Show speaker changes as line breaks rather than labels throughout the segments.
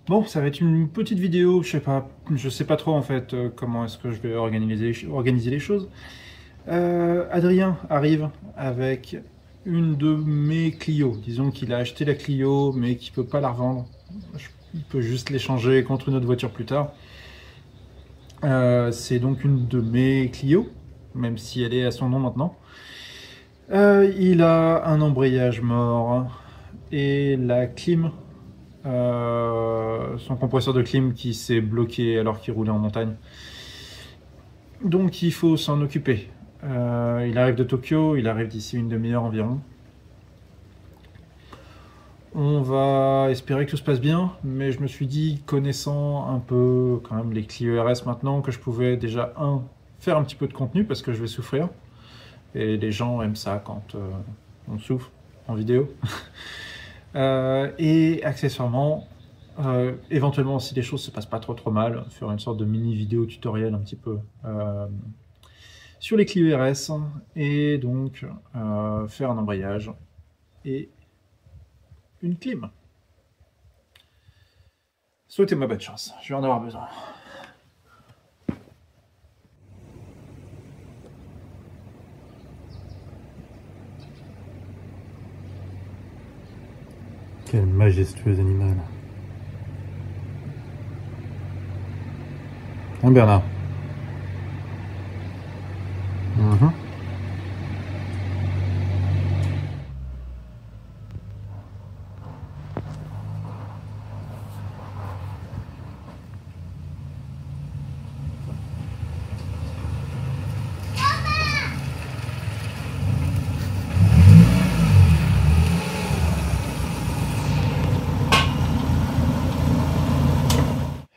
Bon, ça va être une petite vidéo, je sais pas trop en fait comment est-ce que je vais organiser les choses. Adrien arrive avec une de mes Clio. Disons qu'il a acheté la Clio mais qu'il peut pas la revendre. Il peut juste l'échanger contre une autre voiture plus tard. C'est donc une de mes Clio, même si elle est à son nom maintenant. Il a un embrayage mort et la clim, son compresseur de clim qui s'est bloqué alors qu'il roulait en montagne. Donc il faut s'en occuper. Il arrive de Tokyo, il arrive d'ici une demi-heure environ. On va espérer que tout se passe bien, mais je me suis dit, connaissant un peu quand même les Clio RS maintenant, que je pouvais déjà, faire un petit peu de contenu parce que je vais souffrir. Et les gens aiment ça quand on souffre en vidéo. Et accessoirement, éventuellement si les choses se passent pas trop mal, faire une sorte de mini vidéo tutoriel un petit peu sur les Clio RS et donc faire un embrayage et une clim. Souhaitez-moi bonne chance, je vais en avoir besoin. Quel majestueux animal. Hein, Bernard?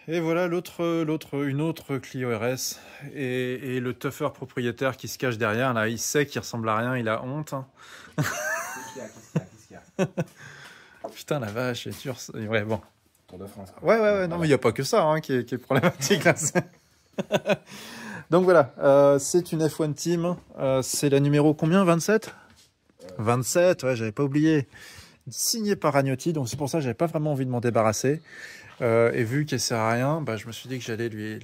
Et voilà une autre Clio RS et le tougher propriétaire qui se cache derrière. Là, il sait qu'il ressemble à rien, il a honte.
Qu'est-ce qu'il y a
Putain, la vache, c'est dur. Ouais, bon.
Tour de France.
Ouais, non, mais il n'y a pas que ça hein, qui est problématique. Là. Donc voilà, c'est une F1 Team. C'est la numéro combien? 27 27, ouais, j'avais pas oublié. Signée par Ragnotti, donc c'est pour ça que j'avais pas vraiment envie de m'en débarrasser. Et vu qu'elle sert à rien, bah, je me suis dit que j'allais lui...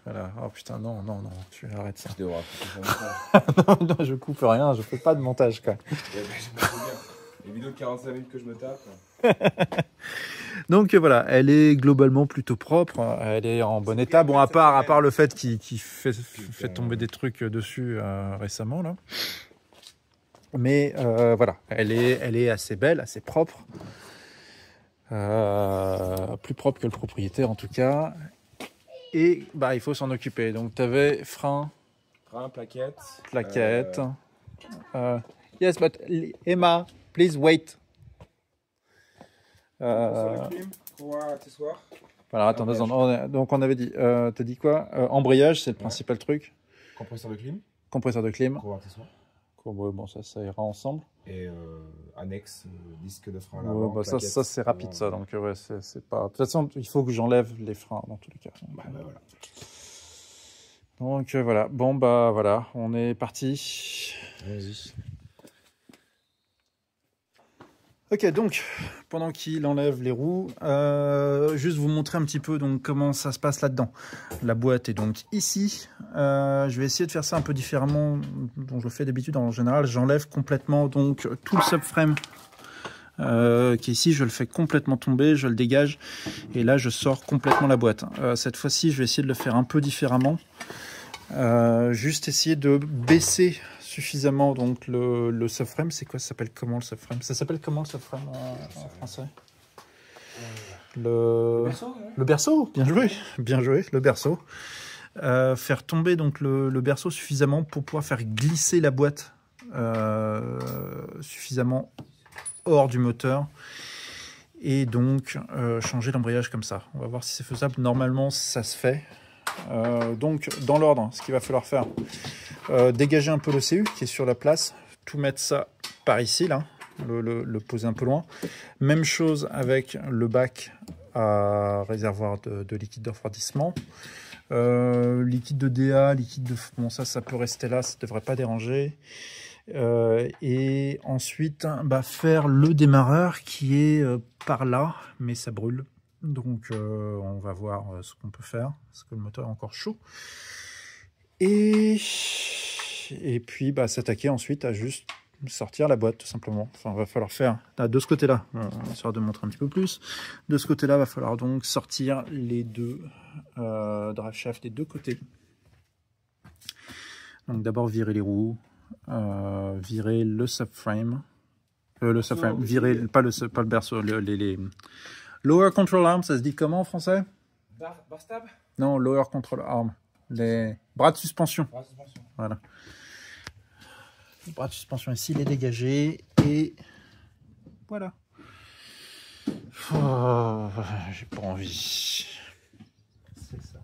Voilà. Oh putain, non, tu arrêtes ça.
Je devrais faire
Non, je coupe rien, je fais pas de montage, quoi.
Les vidéos de 45 minutes que je me tape.
Donc voilà, elle est globalement plutôt propre, elle est en bon état. Bon, à part le fait qu'il fait tomber des trucs dessus récemment, là. Mais voilà, elle est assez belle, assez propre. Plus propre que le propriétaire en tout cas. Et bah, il faut s'en occuper. Donc tu avais frein, plaquette. Yes, but Emma, please wait. Voilà, attends, donc on avait dit, t'as dit quoi? Embrayage, c'est le principal truc.
Compresseur de clim.
Compresseur de clim.
Accessoire.
Bon, ça ira ensemble.
Et annexe, disque de frein à
Ouais,
l'avant.
bah ça c'est rapide ça, donc ouais, c'est pas... De toute façon, il faut que j'enlève les freins dans tous les cas.
Bah, voilà.
Donc voilà, bon bah voilà, on est parti.
Vas-y.
Ok, donc pendant qu'il enlève les roues, juste vous montrer un petit peu donc comment ça se passe là-dedans. La boîte est donc ici. Je vais essayer de faire ça un peu différemment dont je le fais d'habitude. En général, j'enlève complètement donc tout le subframe qui est ici. Je le fais complètement tomber, je le dégage et là je sors complètement la boîte. Cette fois-ci, je vais essayer de le faire un peu différemment. Juste essayer de baisser suffisamment donc le subframe. C'est quoi? Ça s'appelle comment le subframe? Ça s'appelle comment le subframe en français? Le berceau. Bien joué, le berceau. Faire tomber donc le berceau suffisamment pour pouvoir faire glisser la boîte suffisamment hors du moteur et donc changer l'embrayage comme ça. On va voir si c'est faisable. Normalement ça se fait. Donc dans l'ordre, ce qu'il va falloir faire, dégager un peu le CU qui est sur la place, tout mettre ça par ici là, le poser un peu loin. Même chose avec le bac à réservoir de liquide de refroidissement, liquide de DA, liquide de... Bon ça peut rester là, ça ne devrait pas déranger. Et ensuite bah, faire le démarreur qui est par là, mais ça brûle. Donc on va voir ce qu'on peut faire, parce que le moteur est encore chaud. Et puis bah, s'attaquer ensuite à juste sortir la boîte tout simplement. Enfin, va falloir faire là, de ce côté-là, on essaiera de montrer un petit peu plus. De ce côté-là, va falloir donc sortir les deux drive shafts des deux côtés. Donc d'abord virer les roues, virer le subframe, virer pas le berceau, les lower control arm, ça se dit comment en français?
Bar stab?
Non, lower control arm, les bras de suspension.
Bras de suspension.
Voilà. Le bras de suspension ici, il est dégagé et voilà. Oh, j'ai pas envie. C'est ça.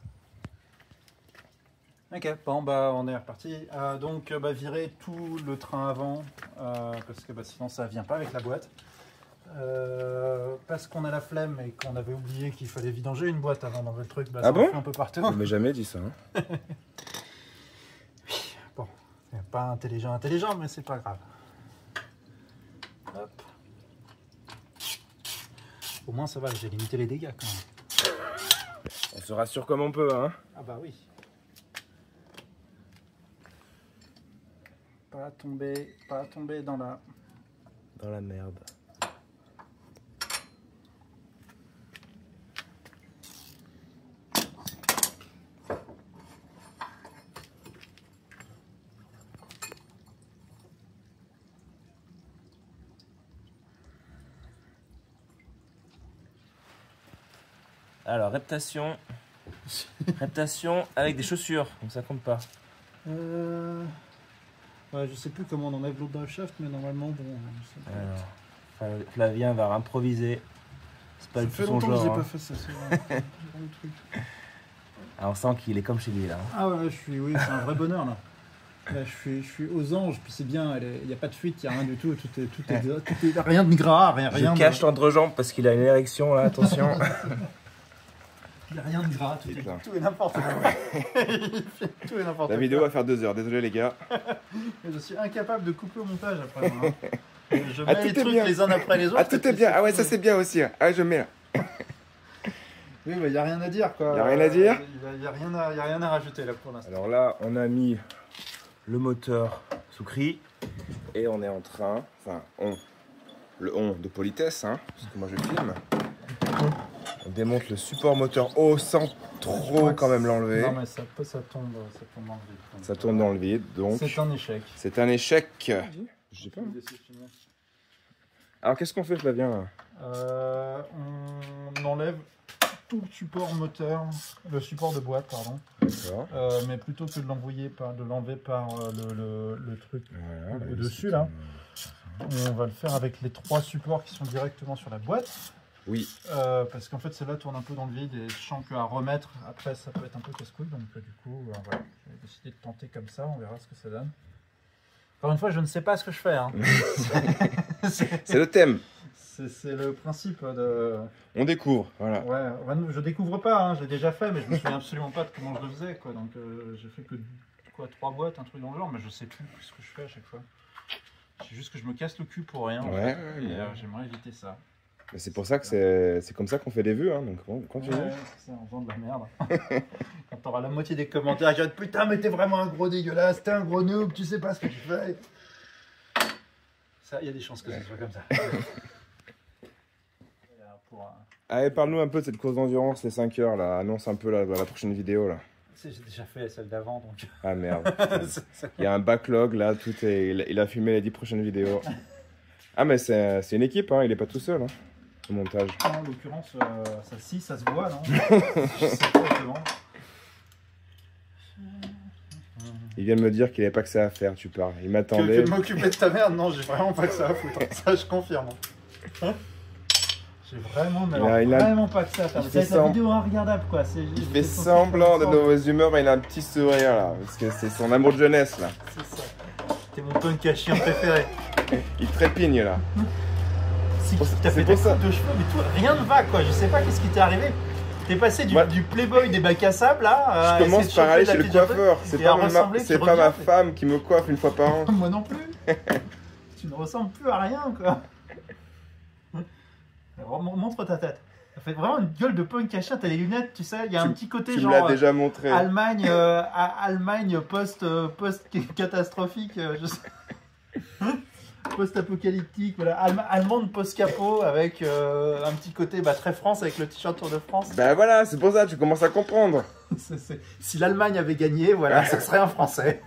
Ok, bon bah on est reparti. Donc bah, virer tout le train avant parce que bah, sinon ça vient pas avec la boîte. Parce qu'on a la flemme et qu'on avait oublié qu'il fallait vidanger une boîte avant d'enlever le truc. Bah,
Ah
ça
bon?
fait un peu partout.
On m'a jamais dit ça. Hein.
Bon, c'est pas intelligent, mais c'est pas grave. Hop. Au moins ça va, j'ai limité les dégâts quand même.
On se rassure comme on peut, hein.
Ah bah oui. Pas tomber dans
la merde. Alors, reptation avec des chaussures, donc ça compte pas.
Ouais, je sais plus comment on enlève l'autre drive shaft, mais normalement, bon.
Alors, Flavien va improviser. C'est pas
Ça
du tout
fait
son
longtemps que
genre.
j'ai
Hein.
pas fait ça, c'est vrai. Le truc.
Alors, on sent qu'il est comme chez lui là.
Ah ouais, oui, c'est un vrai bonheur là. Là, je suis aux anges, puis c'est bien, il n'y a pas de fuite, il n'y a rien du tout, tout est rien de gras, rien
Je cache l'entrejambe parce qu'il a une érection là, attention.
Il n'y a rien de gras, tout est n'importe quoi. Tout est n'importe quoi.
La vidéo va faire 2 heures, désolé les gars.
Je suis incapable de couper au montage après. Moi, hein. Je mets
tout
les
est
trucs
bien.
les uns après les autres.
Ah, tout est bien. Ah ouais, ça c'est bien aussi. Ah, je mets là.
Oui, il n'y a rien à dire quoi.
Il n'y a rien à dire.
Il n'y a rien à rajouter là pour l'instant.
Alors là, on a mis le moteur sous cri et on est en train, le on de politesse, hein, parce que moi je filme. On démonte le support moteur haut sans trop quand même l'enlever.
Non mais ça tombe dans le vide.
Ça tourne dans le vide, donc
C'est un échec.
c'est un échec. Je sais pas. Alors qu'est-ce qu'on fait Flavien?
On enlève tout le support moteur, le support de boîte, pardon.
D'accord.
Mais plutôt que de l'enlever par le truc
Voilà,
au-dessus là, on va le faire avec les 3 supports qui sont directement sur la boîte.
Oui.
Parce qu'en fait celle-là tourne un peu dans le vide et je sens qu'à remettre après ça peut être un peu casse-couille, donc du coup voilà, j'ai décidé de tenter comme ça, on verra ce que ça donne. Encore une fois, je ne sais pas ce que je fais. Hein.
C'est le thème.
C'est le principe de...
On découvre, voilà.
Ouais, je découvre pas, hein, j'ai déjà fait, mais je me souviens absolument pas de comment je le faisais, quoi. Donc j'ai fait que 3 boîtes, un truc dans le genre, mais je sais plus ce que je fais à chaque fois. C'est juste que je me casse le cul pour rien.
Ouais,
j'aimerais éviter ça.
C'est pour ça que c'est comme ça qu'on fait des vues, hein, donc on continue.
Ouais, c'est ça, en faisant de la merde. Quand t'auras la moitié des commentaires, je vais dire putain, mais t'es vraiment un gros dégueulasse, t'es un gros noob, tu sais pas ce que tu fais. Ça, il y a des chances que ce soit comme ça.
Allez, parle-nous un peu de cette course d'endurance, les 5 heures, là. Annonce un peu la prochaine vidéo, là.
J'ai déjà fait celle d'avant, donc...
Ah merde. Il y a un backlog, là, il a filmé les 10 prochaines vidéos. Ah, mais c'est une équipe, hein, il est pas tout seul, hein, au montage.
En l'occurrence, ça se voit, non? Je sais pas exactement.
Il vient de me dire qu'il avait pas que ça à faire, tu parles. Il
Que
m'attendait.
de m'occuper de ta merde, non, j'ai vraiment pas que ça à foutre. Ça, je confirme. Hein, j'ai vraiment, vraiment pas que ça à faire. C'est la vidéo regardable, quoi.
Il fait semblant de mauvaise humeur, mais il a un petit sourire, là. Parce que c'est son amour de jeunesse, là.
C'est ça. T'es mon punk à chien préféré.
Il trépigne, là.
T'as fait des coupes de cheveux, mais toi, rien ne va, quoi. Je sais pas qu'est-ce qui t'est arrivé. T'es passé du Playboy des bacs à sable, là.
Je commence par aller chez le coiffeur. C'est pas ma femme qui me coiffe une fois par an.
Moi non plus. Tu ne ressembles plus à rien, quoi. Montre ta tête. fait vraiment une gueule de punk à chien. T'as les lunettes, tu sais, il y a un petit côté
Tu
genre...
me l'as déjà montré.
Allemagne, Allemagne post-catastrophique, je sais. Post-apocalyptique, voilà. Allemande post-capot avec un petit côté très France avec le t-shirt Tour de France.
Bah voilà, c'est pour ça, tu commences à comprendre.
Si l'Allemagne avait gagné, voilà, ça serait un Français.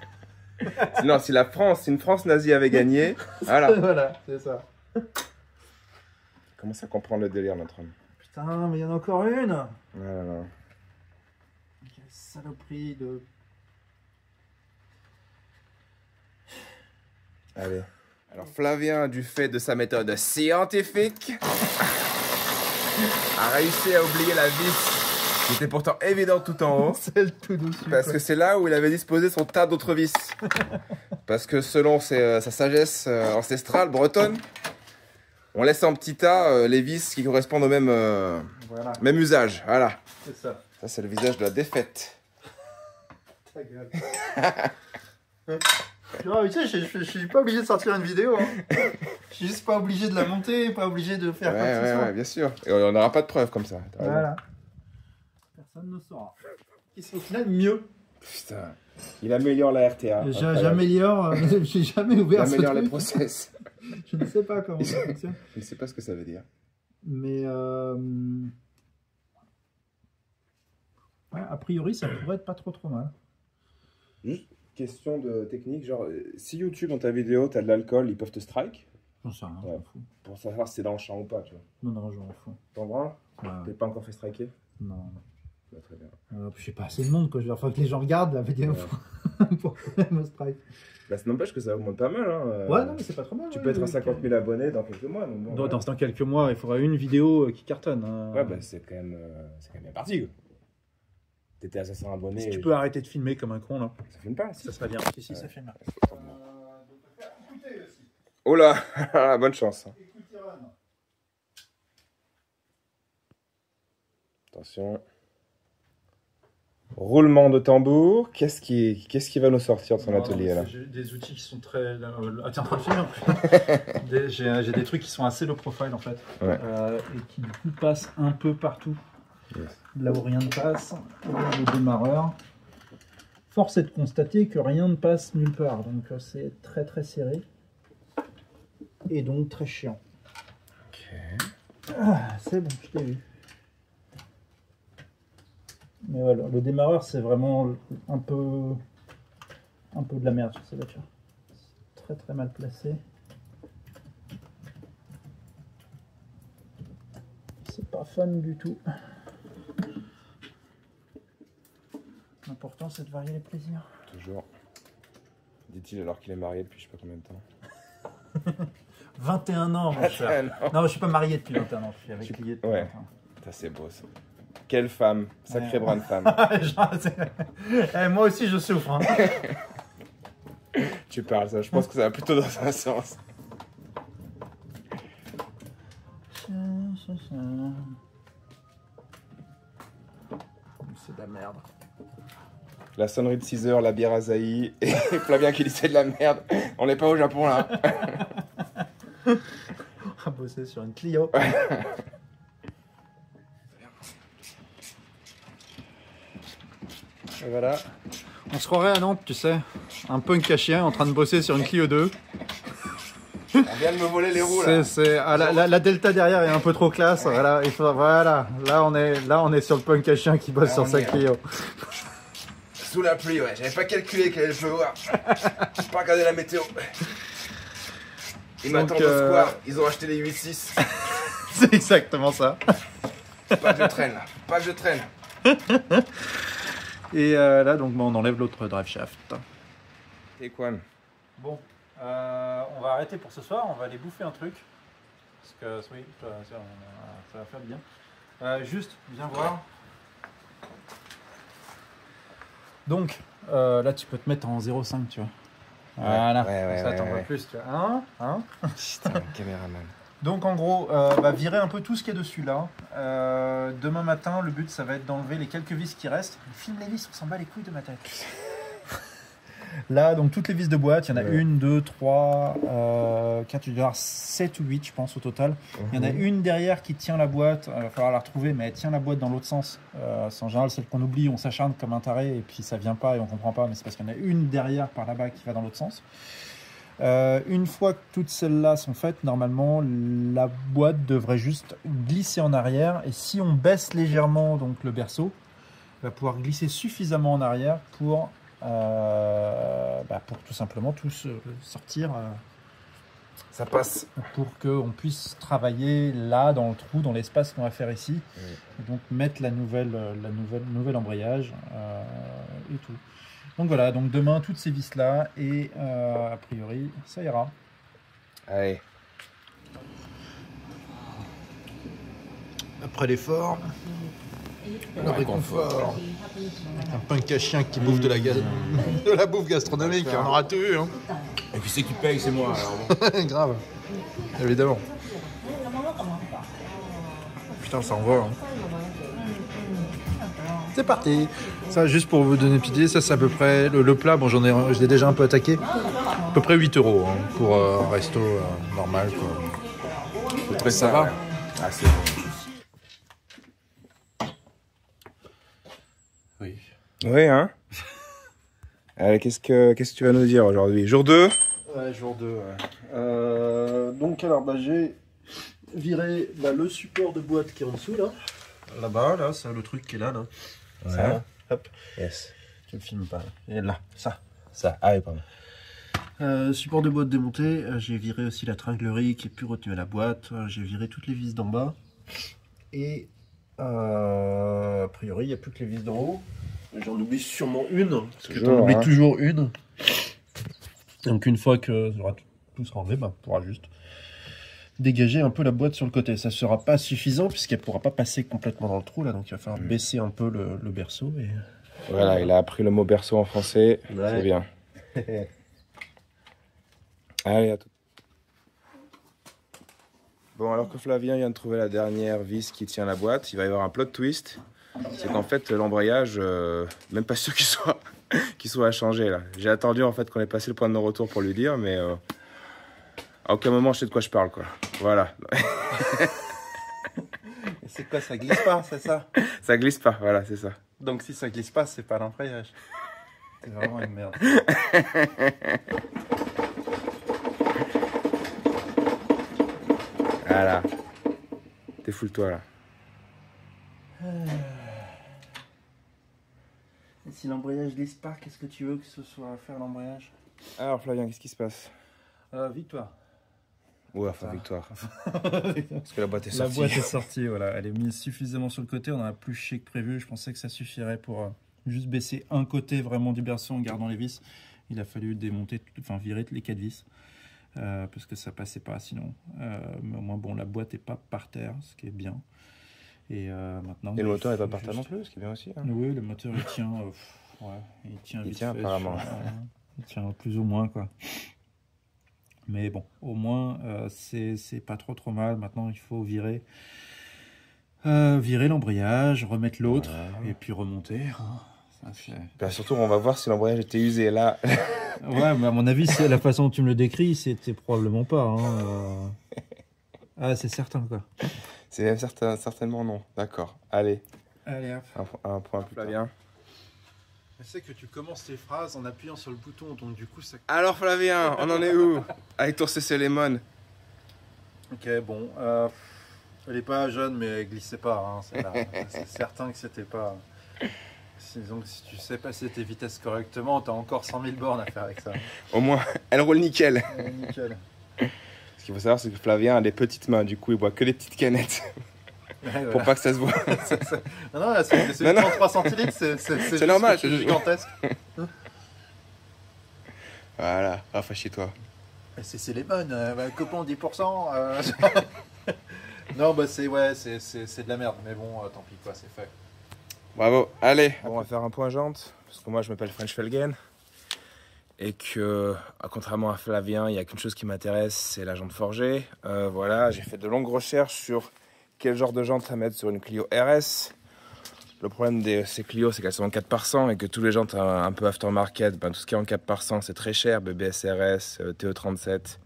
Non, si une France nazie avait gagné, voilà.
Voilà, c'est ça.
Commence à comprendre le délire, notre homme.
Putain, mais il y en a encore une.
Voilà.
Quelle saloperie de...
Allez. Alors Flavien, du fait de sa méthode scientifique, a réussi à oublier la vis qui était pourtant évidente tout en haut.
Celle tout dessus.
Parce que c'est là où il avait disposé son tas d'autres vis. Parce que selon sa sagesse ancestrale bretonne, on laisse en petit tas les vis qui correspondent au même,
voilà.
même usage. Voilà.
C'est ça.
Ça, c'est le visage de la défaite.
Ta gueule. Non, mais tu sais, je suis pas obligé de sortir une vidéo. Hein. Je suis juste pas obligé de la monter, pas obligé de faire quoi que ce soit.
Ouais, bien sûr. Et on n'aura pas de preuves comme ça.
Voilà. Personne ne saura. Et c'est au final mieux.
Putain. Il améliore la RTA.
J'améliore, j'ai jamais ouvert ce truc.
Il améliore les process.
Je ne sais pas comment ça fonctionne.
Je ne sais pas ce que ça veut dire.
Mais ouais, a priori, ça pourrait être pas trop mal.
Juste question de technique, genre si YouTube dans ta vidéo t'as de l'alcool, ils peuvent te strike.
J'en sais rien, je m'en fous.
Pour savoir si c'est dans le champ ou pas, tu vois.
Non, je m'en fous.
T'en vois?
Ouais.
T'es pas encore fait striker?
Non.
Bah, très bien.
Je sais pas assez de monde, quoi. Je veux dire, que les gens regardent la vidéo pour me strike.
Bah, ça n'empêche que ça augmente pas mal. Hein.
Ouais, non, mais c'est pas trop mal.
Tu peux être à 50 000 abonnés dans quelques mois. Donc bon,
dans quelques mois, il faudra une vidéo qui cartonne. Hein.
Ouais, bah c'est quand même bien parti. Quoi. T'étais à 500 abonnés.
Si tu peux arrêter de filmer comme un con, là.
Ça filme pas,
ça serait bien. Si, ça filme. Écoutez aussi.
Oh là, bonne chance. Attention. Roulement de tambour. Qu'est-ce qui va nous sortir de son atelier là?
J'ai des outils qui sont très... Ah, t'es en train de filmer en plus. J'ai des trucs qui sont assez low profile en fait.
Ouais.
Et qui du coup passent un peu partout.
Yes.
Là où rien ne passe. Le démarreur. Force est de constater que rien ne passe nulle part. Donc c'est très serré. Et donc très chiant.
Ok.
Ah, c'est bon, je t'ai vu. Mais voilà, le démarreur c'est vraiment un peu de la merde sur ces voitures. Très mal placé. C'est pas fun du tout. L'important c'est de varier les plaisirs.
Toujours. Dit-il alors qu'il est marié depuis je sais pas combien de temps.
21 ans mon cher. Non, je suis pas marié depuis 21 ans, je suis avec Lié depuis 21 ans.
Ça c'est beau ça. Quelle femme, sacré brin de femme.
Moi aussi je souffre. Hein.
Tu parles ça, je pense que ça va plutôt dans un sens.
C'est de la merde.
La sonnerie de 6 heures, la bière Asahi et Flavien qui dit c'est de la merde. On n'est pas au Japon là.
On va bosser sur une Clio. Et voilà. On se croirait à Nantes, tu sais. Un punk à chien en train de bosser sur une Clio 2.
On vient de me voler les roues là.
La Delta derrière est un peu trop classe. Ouais. Voilà, voilà. Là on est sur le punk à chien qui bosse sur sa Clio.
Sous la pluie, ouais. J'avais pas calculé qu'il allait pleuvoir. J'ai pas regardé la météo. Ils m'attendent au square. Ils ont acheté les 8.6.
C'est exactement ça.
Pas que je traîne là. Pas que je traîne.
Et là, donc, on enlève l'autre drive shaft.
Et quoi?
Bon, on va arrêter pour ce soir. On va aller bouffer un truc. Parce que, oui, ça va faire du bien. Juste, viens voir. Donc, là, tu peux te mettre en 0,5, tu vois. Voilà, ça t'en va plus, tu vois.
Putain, caméraman.
Donc en gros, virer un peu tout ce qu'il y a dessus là. Demain matin, le but ça va être d'enlever les quelques vis qui restent. Filme les vis, on s'en bat les couilles de ma tête. Là, donc toutes les vis de boîte, il y en a 1, 2, 3, 4, il doit y avoir 7 ou 8, je pense, au total. Il y en a une derrière qui tient la boîte, il va falloir la retrouver, mais elle tient la boîte dans l'autre sens. C'est en général celle qu'on oublie, on s'acharne comme un taré, et puis ça vient pas et on comprend pas, mais c'est parce qu'il y en a une derrière par là-bas qui va dans l'autre sens. Une fois que toutes celles-là sont faites, normalement, la boîte devrait juste glisser en arrière, et si on baisse légèrement donc, le berceau, va pouvoir glisser suffisamment en arrière pour tout simplement tout sortir.
Ça passe.
Pour qu'on puisse travailler là, dans le trou, dans l'espace qu'on va faire ici. Et donc mettre la nouvelle embrayage et tout. Donc voilà, donc demain, toutes ces vis-là, et a priori, ça ira.
Allez.
Après l'effort, le réconfort. Un punk à chien qui bouffe de la bouffe gastronomique, on aura tout vu. Hein.
Et qui c'est qui paye, c'est moi. Alors.
Grave, évidemment. Putain, ça envoie. Hein. C'est parti. Ça, juste pour vous donner une petite idée, ça c'est à peu près le plat. Bon, je l'ai déjà un peu attaqué. À peu près 8 € hein, pour un resto normal. Quoi.
Très
ça va.
Ah, c'est bon.
Oui.
Oui, hein. Allez, qu'est-ce que tu vas nous dire aujourd'hui? Jour 2?
Ouais, jour 2, ouais. Donc, alors, j'ai viré le support de boîte qui est en dessous, là. Là-bas, là, c'est le truc qui est là.
Ouais.
Ça, hop.
Yes.
Tu le filmes pas. Et là, ça.
Ah oui, pardon.
Support de boîte démonté. J'ai viré aussi la tringlerie qui est plus retenue à la boîte. J'ai viré toutes les vis d'en bas. Et a priori, il n'y a plus que les vis d'en haut. J'en oublie sûrement une. Parce que j'en oublie toujours une. Donc une fois que tout sera enlevé, on pourra juste dégager un peu la boîte sur le côté. Ça ne sera pas suffisant puisqu'elle ne pourra pas passer complètement dans le trou. Là, donc il va falloir baisser un peu le berceau. Et...
Voilà, il a appris le mot berceau en français. Ouais. C'est bien. Allez, à tout. Bon, alors que Flavien vient de trouver la dernière vis qui tient la boîte, il va y avoir un plot twist. C'est qu'en fait, l'embrayage, même pas sûr qu'il soit à changer là. J'ai attendu en fait qu'on ait passé le point de non-retour pour lui dire, mais à aucun moment je sais de quoi je parle, quoi. Voilà.
C'est quoi, ça glisse pas, c'est ça?
Ça glisse pas, voilà, c'est ça.
Donc si ça glisse pas, c'est pas l'embrayage. C'est vraiment une merde.
Voilà. Défoule-toi là.
Et si l'embrayage glisse pas, qu'est-ce que tu veux que ce soit à faire l'embrayage?
Alors Flavien, qu'est-ce qui se passe?
Victoire.
Ouais, enfin victoire. Parce que la boîte est sortie.
La boîte est sortie, voilà. Elle est mise suffisamment sur le côté. On en a plus chic que prévu. Je pensais que ça suffirait pour juste baisser un côté vraiment du berceau en gardant les vis. Il a fallu démonter, virer les 4 vis. Parce que ça passait pas sinon. Mais au moins, bon, la boîte est pas par terre, ce qui est bien. Et maintenant.
Et le moteur n'est pas par terre non plus, ce qui est bien aussi. Hein.
Oui, le moteur il tient. Il tient
apparemment.
Il tient plus ou moins, quoi. Mais bon, au moins, c'est pas trop mal. Maintenant, il faut virer l'embrayage, remettre l'autre, et puis remonter. Hein. Ça fait...
Ben surtout, on va voir si l'embrayage était usé là.
Ouais, mais à mon avis, c'est la façon dont tu me le décris, c'était probablement pas. Hein. Ah, c'est certain, quoi.
C'est certainement non. D'accord. Allez.
Allez, hop.
Un point plus Flavien.
C'est que tu commences tes phrases en appuyant sur le bouton, donc du coup ça...
Alors Flavien, on en est où avec ton CC Lemon?
Ok, bon, elle est pas jeune, mais elle glissait pas, hein, c'est certain que c'était pas... Donc si tu sais passer tes vitesses correctement, t'as encore 100 000 bornes à faire avec ça.
Au moins, elle roule nickel.
Nickel.
Ce qu'il faut savoir, c'est que Flavien a des petites mains, du coup il boit que des petites canettes. Ouais, voilà. Pour pas que ça se voit.
Non, c'est 33 centilitres, c'est
normal,
c'est gigantesque.
Voilà, rafraîchis-toi.
C'est les bonnes, coupon 10%. Non, bah c'est de la merde, mais bon, tant pis, quoi, c'est fait.
Bravo, allez, bon, on va faire un point jante, parce que moi je m'appelle French Felgen. Et que, contrairement à Flavien, il n'y a qu'une chose qui m'intéresse, c'est la jante forgée. Voilà, j'ai fait de longues recherches sur quel genre de jante à mettre sur une Clio RS. Le problème de ces Clio, c'est qu'elles sont en 4 par 100 et que tous les gens un peu aftermarket, tout ce qui est en 4 par 100, c'est très cher, BBS RS, TE37,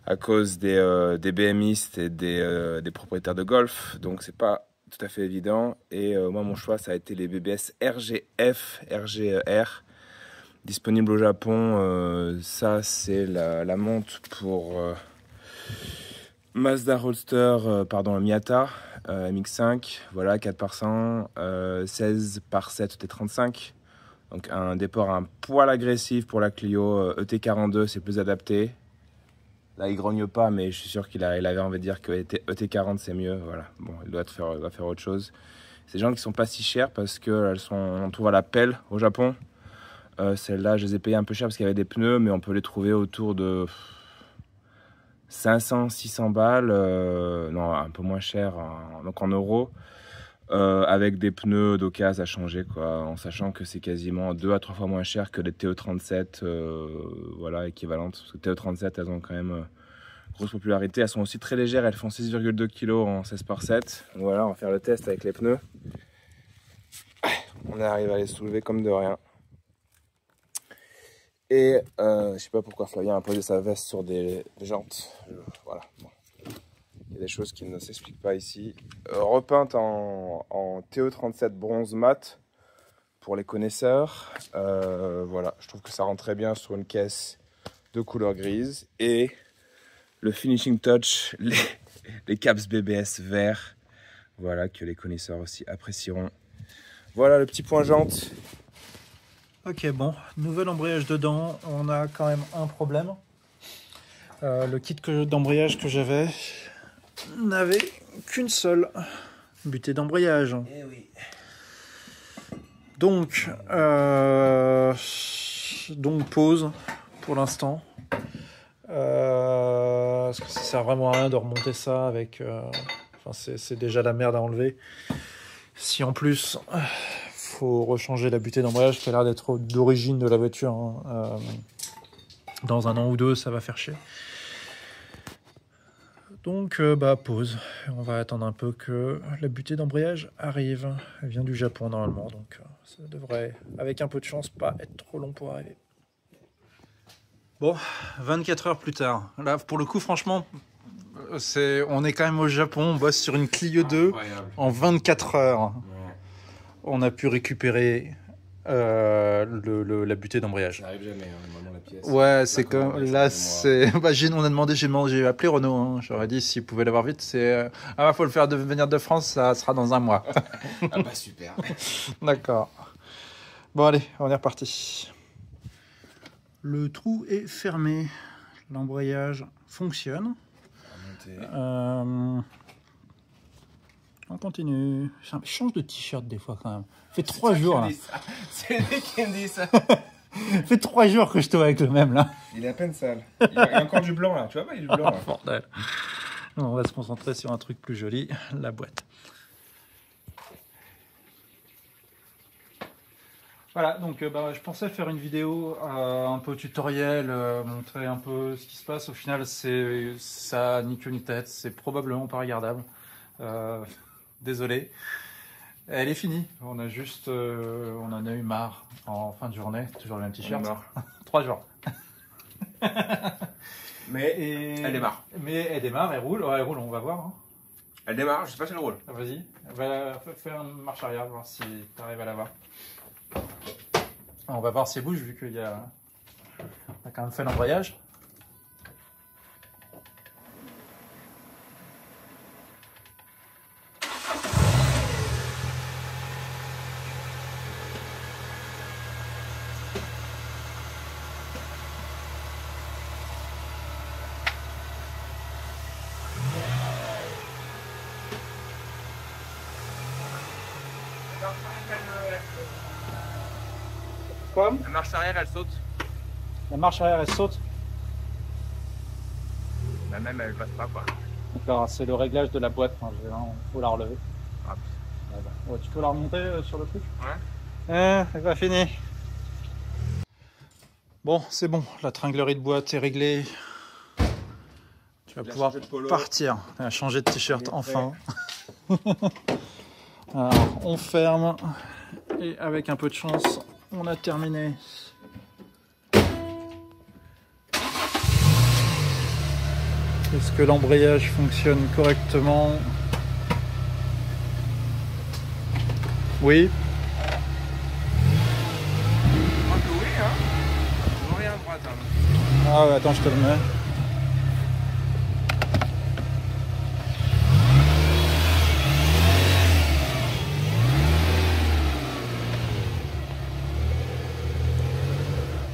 à cause des BMistes et des propriétaires de Golf, donc c'est pas tout à fait évident. Et moi, mon choix, ça a été les BBS RGF, RGR, disponibles au Japon. Ça, c'est la monte pour Mazda Roadster, Miata. MX5, voilà, 4 par 100, 16 par 7 ET35. Donc un déport un poil agressif pour la Clio. ET42, c'est plus adapté. Là, il grogne pas, mais je suis sûr qu'il avait envie de dire que ET40, c'est mieux. Voilà, bon, il doit faire autre chose. Ces gens qui sont pas si chères parce on trouve à la pelle au Japon. Celles-là, je les ai payées un peu cher parce qu'il y avait des pneus, mais on peut les trouver autour de 500, 600 balles, non, un peu moins cher, donc en euros, avec des pneus d'occasion à changer, quoi, en sachant que c'est quasiment 2 à 3 fois moins cher que les TE37, voilà, équivalentes. Parce que TE37, elles ont quand même grosse popularité. Elles sont aussi très légères, elles font 6,2 kg en 16 par 7. Donc voilà, on va faire le test avec les pneus. On arrive à les soulever comme de rien. Et je sais pas pourquoi Flavien a posé sa veste sur des jantes. Voilà. Bon. Il y a des choses qui ne s'expliquent pas ici. Repeinte en TE37 bronze mat pour les connaisseurs. Voilà, je trouve que ça rend très bien sur une caisse de couleur grise. Et le finishing touch, les caps BBS verts. Voilà, que les connaisseurs aussi apprécieront. Voilà le petit point jante.
Ok, bon, nouvel embrayage dedans. On a quand même un problème. Le kit d'embrayage que j'avais n'avait qu'une seule butée d'embrayage.
Eh oui.
Donc pause pour l'instant. Parce que ça sert vraiment à rien de remonter ça avec. C'est déjà la merde à enlever. Si en plus faut rechanger la butée d'embrayage qui a l'air d'être d'origine de la voiture, hein, dans un an ou deux, ça va faire chier. Donc pause. On va attendre un peu que la butée d'embrayage arrive. Elle vient du Japon normalement, donc ça devrait, avec un peu de chance, pas être trop long pour arriver. Bon, 24 heures plus tard. Là, pour le coup, franchement, on est quand même au Japon. On bosse sur une Clio 2 en 24 heures. Ouais. On a pu récupérer la butée d'embrayage.
Ça arrive jamais, hein, la pièce.
Ouais, c'est comme là, c'est. J'ai appelé Renault. Hein. J'aurais dit s'ils pouvaient l'avoir vite. Faut le faire venir de France. Ça sera dans un mois.
Ah bah super.
D'accord. Bon allez, on est reparti. Le trou est fermé. L'embrayage fonctionne. On continue. Change de t-shirt des fois quand même. Fait 3 jours là.
C'est lui qui me dit ça.
Fait 3 jours que je te vois avec le même là.
Il est à peine sale. Il y a encore du blanc là. Tu vois pas, il y a du blanc là.
Bordel. On va se concentrer sur un truc plus joli, la boîte. Voilà, donc je pensais faire une vidéo un peu tutoriel, montrer un peu ce qui se passe. Au final, ça ni queue ni tête, c'est probablement pas regardable. Désolé. Elle est finie. On en a eu marre en fin de journée. Toujours le même t-shirt. 3 jours.
Elle démarre.
Mais elle démarre, elle roule. Ouais, elle roule, on va voir. Hein.
Elle démarre, je sais pas si elle roule.
Vas-y, fais une marche arrière, voir si tu arrives à la voir. On va voir si elle bouge, vu qu'il a quand même fait l'embrayage. Quoi ?
La marche arrière, elle saute.
La marche arrière, elle saute.
La même, elle passe pas quoi.
D'accord, c'est le réglage de la boîte. Il faut la relever.
Ah,
ouais, tu peux la remonter sur le truc ?
Ouais.
C'est pas fini. Bon, c'est bon. La tringlerie de boîte est réglée. Tu vas pouvoir partir. Elle a changé de t-shirt enfin. Alors, on ferme et avec un peu de chance, on a terminé. Est-ce que l'embrayage fonctionne correctement? Oui.
Je crois que oui, hein. Je vois rien à droite. Hein.
Ah ouais, attends, je te le mets.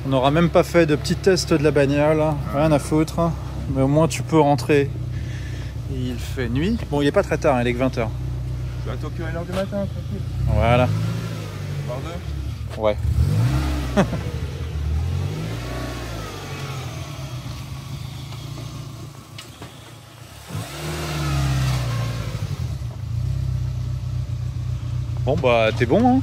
On n'aura même pas fait de petit test de la bagnole, rien à foutre, mais au moins tu peux rentrer. Il fait nuit. Bon, il n'est pas très tard, il est que 20h.
Je suis à Tokyo à 1h du matin, tranquille.
Voilà.
Par deux.
Ouais. Bon bah t'es bon hein.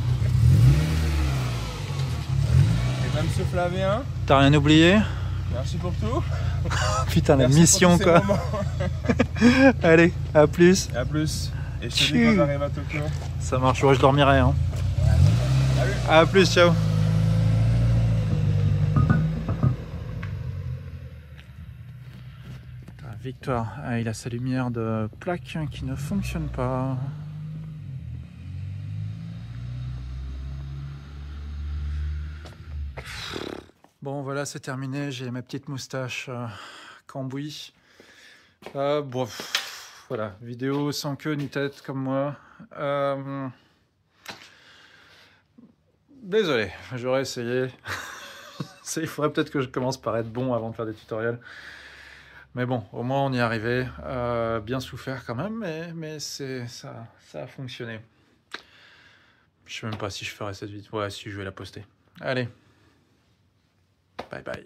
Et même se flaver un.
T'as rien oublié?
Merci pour tout.
Putain la
Merci
mission
pour tous
quoi.
ces moments.
Allez, à plus.
Et à plus. Et je te dis quand j'arrive à Tokyo.
Ça marche, ouais, je dormirai hein.
Salut.
À plus, ciao. Victoire, ah, il a sa lumière de plaque qui ne fonctionne pas. Bon voilà, c'est terminé, j'ai ma petite moustache cambouis. Bon, voilà, vidéo sans queue ni tête comme moi. Désolé, j'aurais essayé. Il faudrait peut-être que je commence par être bon avant de faire des tutoriels. Mais bon, au moins on y est arrivé. Bien souffert quand même, mais ça a fonctionné. Je sais même pas si je ferai cette vidéo. Ouais, si, je vais la poster. Allez. Bye bye.